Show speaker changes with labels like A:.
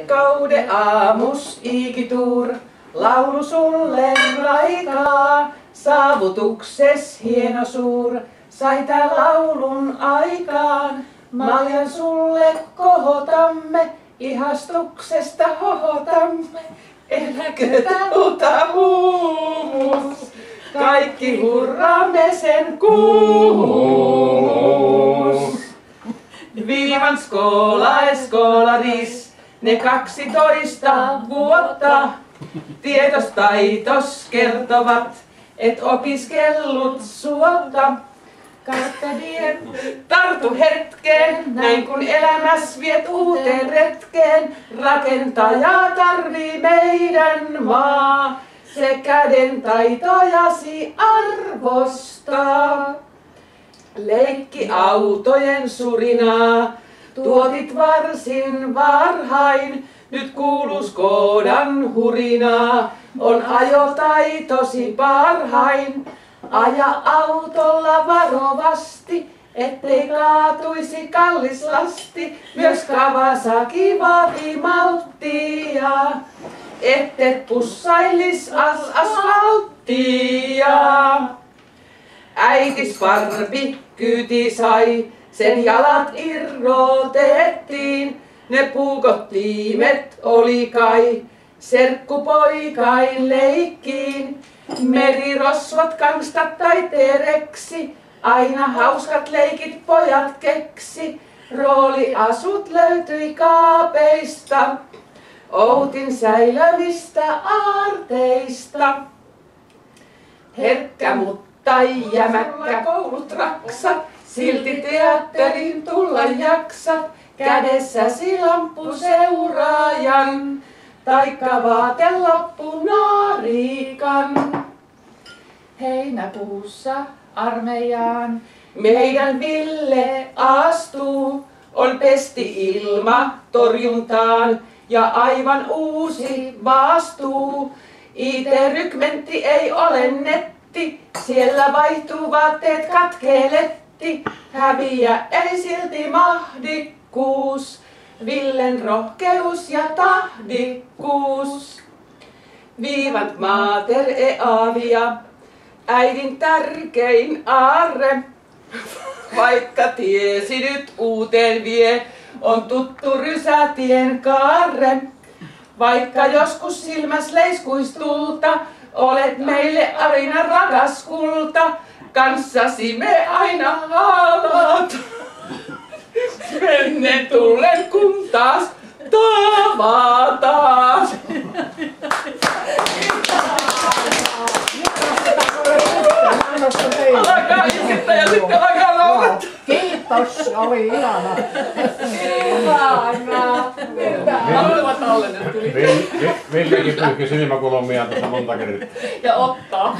A: Kaude aamus iikituur, laulu sulle raikaa. Saavutukses hieno suur, sai tää laulun aikaan. Maljan sulle kohotamme, ihastuksesta hohotamme. Eläkö tauta huumus, kaikki hurraamme sen kuumus. Viivan skolaris, ne 12 vuotta. Tietostaitos kertovat, et opiskellut suotta. Carpe diem, tartu hetkeen, näin kun elämäs viet uuteen retkeen. Rakentaja tarvii meidän maa, se käden taitojasi arvostaa. Leikki autojen surinaa, tuotit varsin varhain. Nyt kuuluu Skodan hurinaa, on ajotaitosi parhain. Aja autolla varovasti, ettei kaatuisi kallis lasti. Myös Kawasaki vaatii malttia, ettet pussailis asfalttia. Äitis Barbie kyyti sai, sen jalat irrotettiin. Ne puukottiimet oli kai, serkkupoikain leikkiin. Merirosvot, kangstat tai tereksi, aina hauskat leikit pojat keksi. Rooliasut löytyi kaapeista, outin säilövistä aarteista. Herkkä mutta jämäkkä koulut raksa, silti teatterin tulla jaksat. Kädessäsi lamppu seuraajan, taikka vaatelappu naarikan. Heinäkuussa armeijaan meidän Ville astuu. On pesti ilma torjuntaan ja aivan uusi vastuu. IT-rykmentti ei ole netti, siellä vaihtuu vaatteet katkeletti. Häviä ei silti mahdi. Villen rohkeus ja tahdikkuus. Viivat mater e avia, äidin tärkein aarre. Vaikka tiesi nyt uuteen vie, on tuttu rysätien kaarre. Vaikka joskus silmäs leiskuis tulta, olet meille aina rakas kulta. Kanssasi me aina haalaat. Menne tullen kun taas tavataan. Alkaa iskettä ja sitten alkaa laulat.
B: Kiitos, oli ihana.
A: Ihana. Molemmat tallennet tuli.
C: Villekin pyyhki silmäkulmia tässä monta kertaa.
A: Ja ottaa.